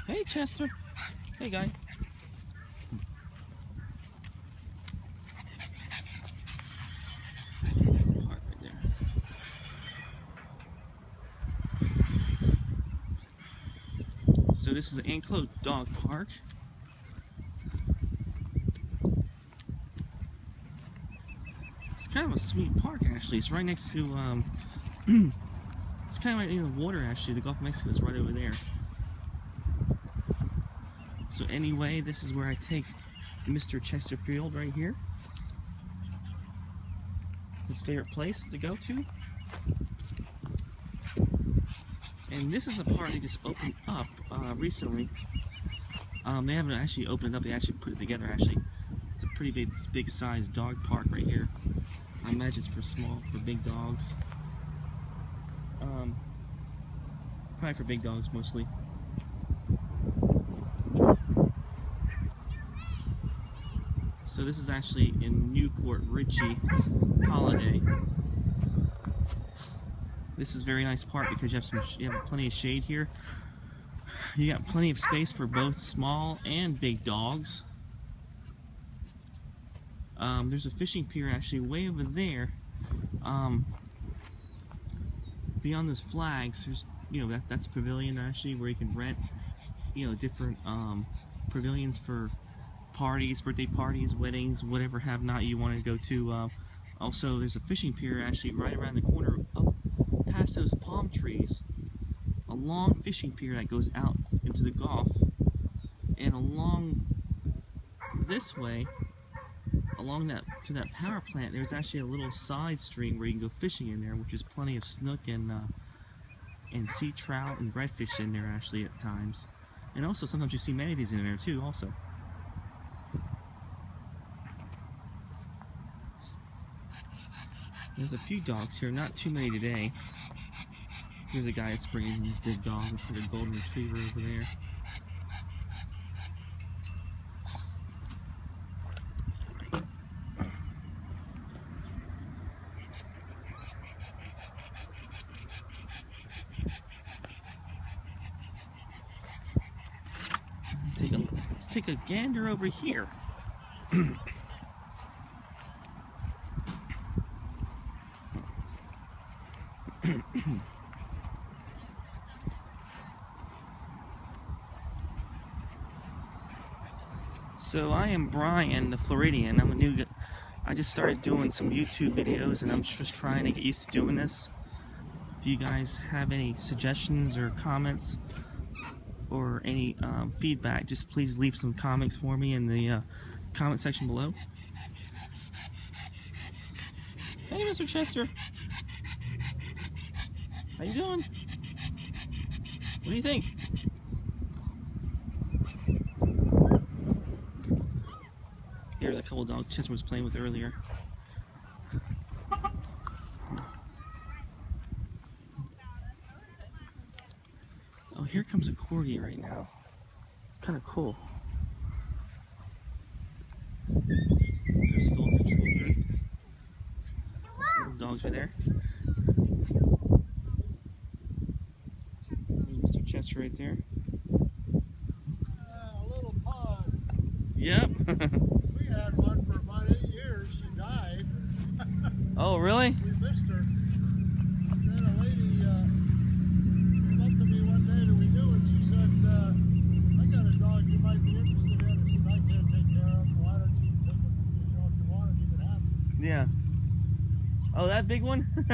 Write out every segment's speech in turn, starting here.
Hey, Chester. Hey, guy. Park right there. So this is Anclote Dog Park. It's kind of a sweet park, actually. It's right next to it's kind of right near the water, actually. The Gulf of Mexico is right over there. So anyway, this is where I take Mr. Chesterfield right here. His favorite place to go to. And this is a park they just opened up recently. They haven't actually opened it up, they actually put it together actually. It's a pretty big sized dog park right here. I imagine it's for big dogs. Probably for big dogs mostly. So this is actually in Newport Richey Holiday. This is a very nice park because you have plenty of shade here. You got plenty of space for both small and big dogs. There's a fishing pier actually way over there. Beyond those flags, there's that's a pavilion actually where you can rent different pavilions for parties, birthday parties, weddings, whatever have not you want to go to. Also, there's a fishing pier actually right around the corner up past those palm trees. A long fishing pier that goes out into the Gulf, and along this way, along to that power plant, there's actually a little side stream where you can go fishing in there, which is plenty of snook and sea trout and redfish in there actually at times. And also sometimes you see manatees in there too also. There's a few dogs here, not too many today. Here's a guy that's bringing his big dog. Looks like a golden retriever over there. Let's take a gander over here. So I am Brian, the Floridian. I'm a new guy. I just started doing some YouTube videos and I'm just trying to get used to doing this. If you guys have any suggestions or comments or any feedback, just please leave some comments for me in the comment section below. Hey, Mr. Chester. How you doing? What do you think? Here's a couple of dogs Chester was playing with earlier. Oh, here comes a corgi right now. It's kind of cool. There's a golden retriever. Little dogs right there. There's Mr. Chester right there. A little pug. Yep. We had one for about 8 years. She died. Oh, really? We missed her. Then a lady came up to me one day that we knew, and she said, I got a dog you might be interested in. And she said, I can't take care of him. Why don't you take him? If you want him, you can have him. Yeah. Oh, that big one? He's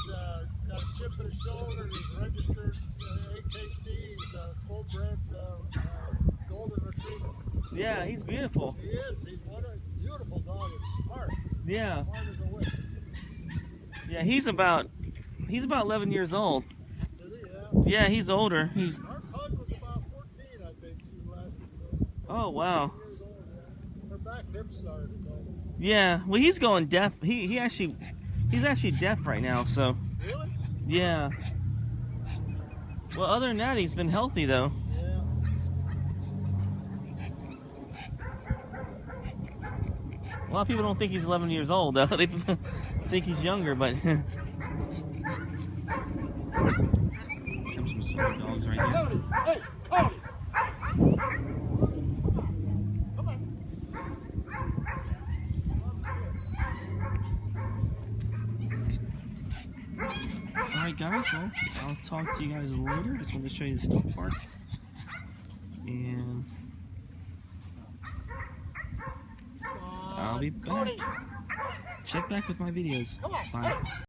got a chip in his shoulder. He's registered AKC. He's a full-bred golden retriever. Yeah, he's beautiful. He is. He's what a beautiful dog. He's smart. Yeah. Smart as a whip. Yeah, he's about 11 years old. Is he? Yeah. Yeah, he's older. He's. Our pug was about 14, I think, she lasted. Oh, wow. Years old, yeah. Her back hip started going. Yeah. Well, he's going deaf. He's actually deaf right now. So. Really? Yeah. Well, other than that, he's been healthy though. Yeah. A lot of people don't think he's 11 years old though. They think he's younger, but. Comes some small dogs. dogs right here. Cody, hey, Cody. Come on. Alright guys, well, I'll talk to you guys later. Just wanted to show you this dog park. And I'll be back. Cody. Check back with my videos. Come on. Bye.